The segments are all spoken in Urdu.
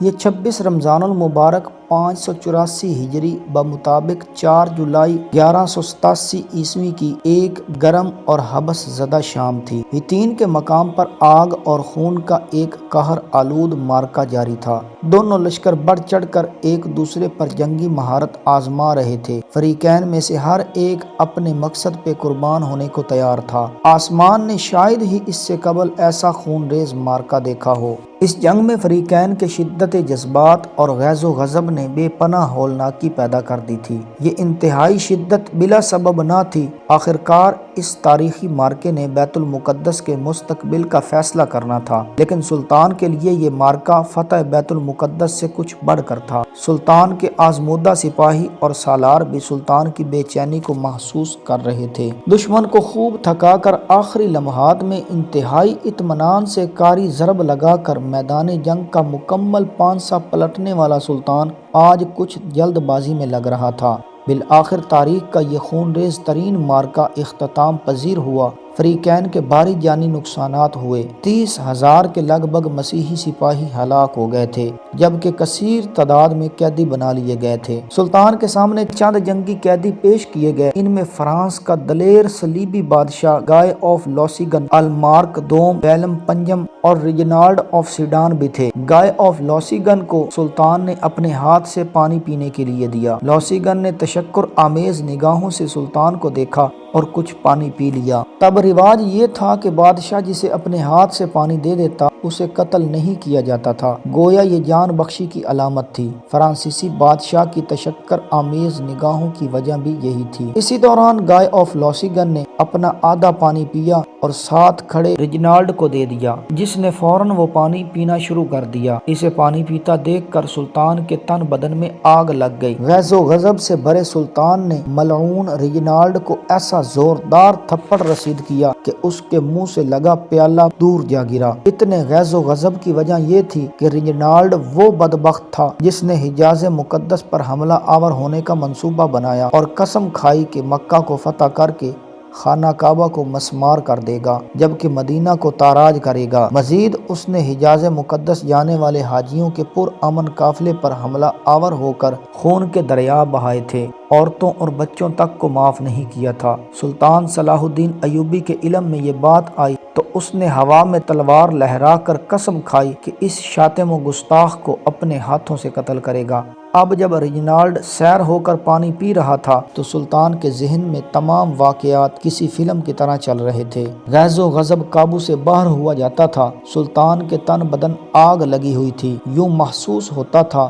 یہ 26 رمضان المبارک 584 ہجری بمطابق 4 جولائی 1187 عیسوی کی ایک گرم اور حبس زدہ شام تھی۔ حطین کے مقام پر آگ اور خون کا ایک قہر آلود معرکہ جاری تھا۔ دونوں لشکر بڑھ چڑھ کر ایک دوسرے پر جنگی مہارت آزما رہے تھے۔ فریقین میں سے ہر ایک اپنے مقصد پہ قربان ہونے کو تیار تھا۔ آسمان نے شاید ہی اس سے قبل ایسا خون ریز معرکہ دیکھا ہو۔ اس جنگ میں فریقین کے شدت جذبات اور غیظ و غضب نے بے پناہ ہولناکی پیدا کر دی تھی۔ یہ انتہائی شدت بلا سبب نہ تھی۔ آخرکار اس تاریخی معرکے نے بیت المقدس کے مستقبل کا فیصلہ کرنا تھا، لیکن سلطان کے لیے یہ معرکہ فتح بیت المقدس سے کچھ بڑھ کر تھا۔ سلطان کے آزمودہ سپاہی اور سالار بھی سلطان کی بے چینی کو محسوس کر رہے تھے۔ دشمن کو خوب تھکا کر آخری لمحات میں انتہائی اطمینان سے کاری ضرب لگا کر میدان جنگ کا مکمل پانسا پلٹنے والا سلطان آج کچھ جلد بازی میں لگ رہا تھا۔ بالآخر تاریخ کا یہ خون ریز ترین معرکہ اختتام پذیر ہوا۔ فریقین کے بھاری جانی نقصانات ہوئے۔ 30,000 کے لگ بھگ مسیحی سپاہی ہلاک ہو گئے تھے، جبکہ کثیر تعداد میں قیدی بنا لیے گئے تھے۔ سلطان کے سامنے چند جنگی قیدی پیش کیے گئے۔ ان میں فرانس کا دلیر صلیبی بادشاہ گائے آف لوسیگن، المارک دوم، ویلم پنجم اور ریجنالڈ آف سیڈان بھی تھے۔ گائے آف لوسیگن کو سلطان نے اپنے ہاتھ سے پانی پینے کے لیے دیا۔ لوسیگن نے تشکر آمیز نگاہوں سے سلطان کو دیکھا اور کچھ پانی پی لیا۔ تب رواج یہ تھا کہ بادشاہ جسے اپنے ہاتھ سے پانی دے دیتا اسے قتل نہیں کیا جاتا تھا، گویا یہ جان بخشی کی علامت تھی۔ فرانسیسی بادشاہ کی تشکر آمیز نگاہوں کی وجہ بھی یہی تھی۔ اسی دوران گائے آف لوسیگن نے اپنا آدھا پانی پیا اور ساتھ کھڑے ریجنالڈ کو دے دیا، جس نے فوراً وہ پانی پینا شروع کر دیا۔ اسے پانی پیتا دیکھ کر سلطان کے تن بدن میں آگ لگ گئی۔ غیظ و غضب سے بھرے سلطان نے ملعون ریجنالڈ کو ایسا زوردار تھپڑ رسید کیا کہ اس کے منہ سے لگا پیالہ دور جا گرا۔ اتنے غیظ و غضب کی وجہ یہ تھی کہ ریجنالڈ وہ بدبخت تھا جس نے حجاز مقدس پر حملہ آور ہونے کا منصوبہ بنایا اور قسم کھائی کہ مکہ کو فتح کر کے خانہ کعبہ کو مسمار کر دے گا، جبکہ مدینہ کو تاراج کرے گا۔ مزید اس نے حجاز مقدس جانے والے حاجیوں کے پرامن قافلے پر حملہ آور ہو کر خون کے دریا بہائے تھے، عورتوں اور بچوں تک کو معاف نہیں کیا تھا۔ سلطان صلاح الدین ایوبی کے علم میں یہ بات آئی تو اس نے ہوا میں تلوار لہرا کر قسم کھائی کہ اس شاتم و گستاخ کو اپنے ہاتھوں سے قتل کرے گا۔ اب جب ریجنالڈ سیر ہو کر پانی پی رہا تھا تو سلطان کے ذہن میں تمام واقعات کسی فلم کی طرح چل رہے تھے۔ غیظ و غضب قابو سے باہر ہوا جاتا تھا۔ سلطان کے تن بدن آگ لگی ہوئی تھی، یوں محسوس ہوتا تھا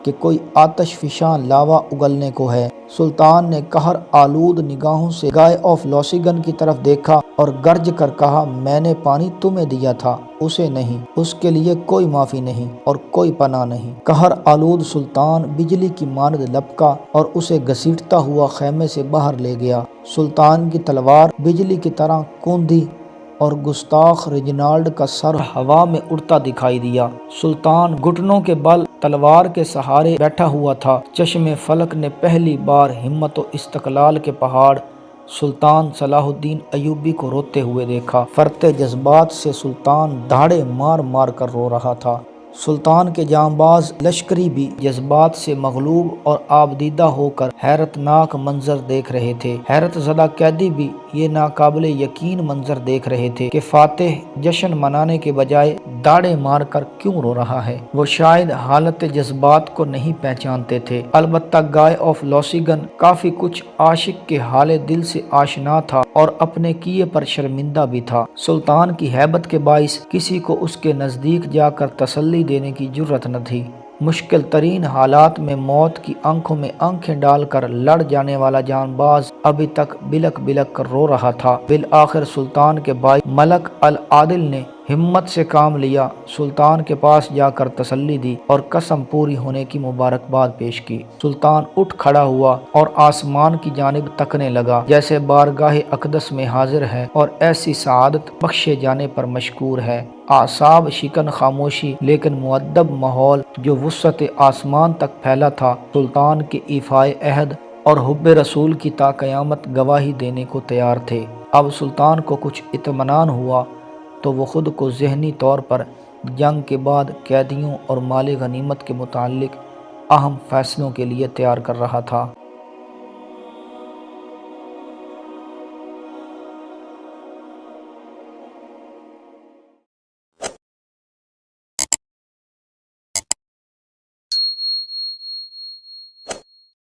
کہ کوئی آتش فشاں لاوا اگلنے کو ہے۔ سلطان نے قہر آلود نگاہوں سے گائے آف لوسیگن کی طرف دیکھا اور گرج کر کہا، میں نے پانی تمہیں دیا تھا، اسے نہیں۔ اس کے لیے کوئی معافی نہیں اور کوئی پناہ نہیں۔ قہر آلود سلطان بجلی کی مانند لپکا اور اسے گھسیٹتا ہوا خیمے سے باہر لے گیا۔ سلطان کی تلوار بجلی کی طرح کوندی اور گستاخ ریجنالڈ کا سر ہوا میں اڑتا دکھائی دیا۔ سلطان گھٹنوں کے بل تلوار کے سہارے بیٹھا ہوا تھا۔ چشم فلک نے پہلی بار ہمت و استقلال کے پہاڑ سلطان صلاح الدین ایوبی کو روتے ہوئے دیکھا۔ فرتے جذبات سے سلطان دھاڑے مار مار کر رو رہا تھا۔ سلطان کے جانباز لشکری بھی جذبات سے مغلوب اور آبدیدہ ہو کر حیرت ناک منظر دیکھ رہے تھے۔ حیرت زدہ قیدی بھی یہ ناقابل یقین منظر دیکھ رہے تھے کہ فاتح جشن منانے کے بجائے داڑے مار کر کیوں رو رہا ہے۔ وہ شاید حالت جذبات کو نہیں پہچانتے تھے۔ البتہ گائے آف لوسیگن کافی کچھ عاشق کے حال دل سے آشنا تھا اور اپنے کیے پر شرمندہ بھی تھا۔ سلطان کی ہیبت کے باعث کسی کو اس کے نزدیک جا کر تسلی دینے کی جرأت نہ تھی۔ مشکل ترین حالات میں موت کی آنکھوں میں آنکھیں ڈال کر لڑ جانے والا جانباز ابھی تک بلک بلک کر رو رہا تھا۔ بالآخر سلطان کے بھائی ملک العادل نے ہمت سے کام لیا، سلطان کے پاس جا کر تسلی دی اور قسم پوری ہونے کی مبارکباد پیش کی۔ سلطان اٹھ کھڑا ہوا اور آسمان کی جانب تکنے لگا، جیسے بارگاہ اقدس میں حاضر ہے اور ایسی سعادت بخشے جانے پر مشکور ہے۔ اعصاب شکن خاموشی لیکن مؤدب ماحول جو وسعت آسمان تک پھیلا تھا، سلطان کے ایفائے عہد اور حب رسول کی تا قیامت گواہی دینے کو تیار تھے۔ اب سلطان کو کچھ اطمینان ہوا تو وہ خود کو ذہنی طور پر جنگ کے بعد قیدیوں اور مال غنیمت کے متعلق اہم فیصلوں کے لیے تیار کر رہا تھا۔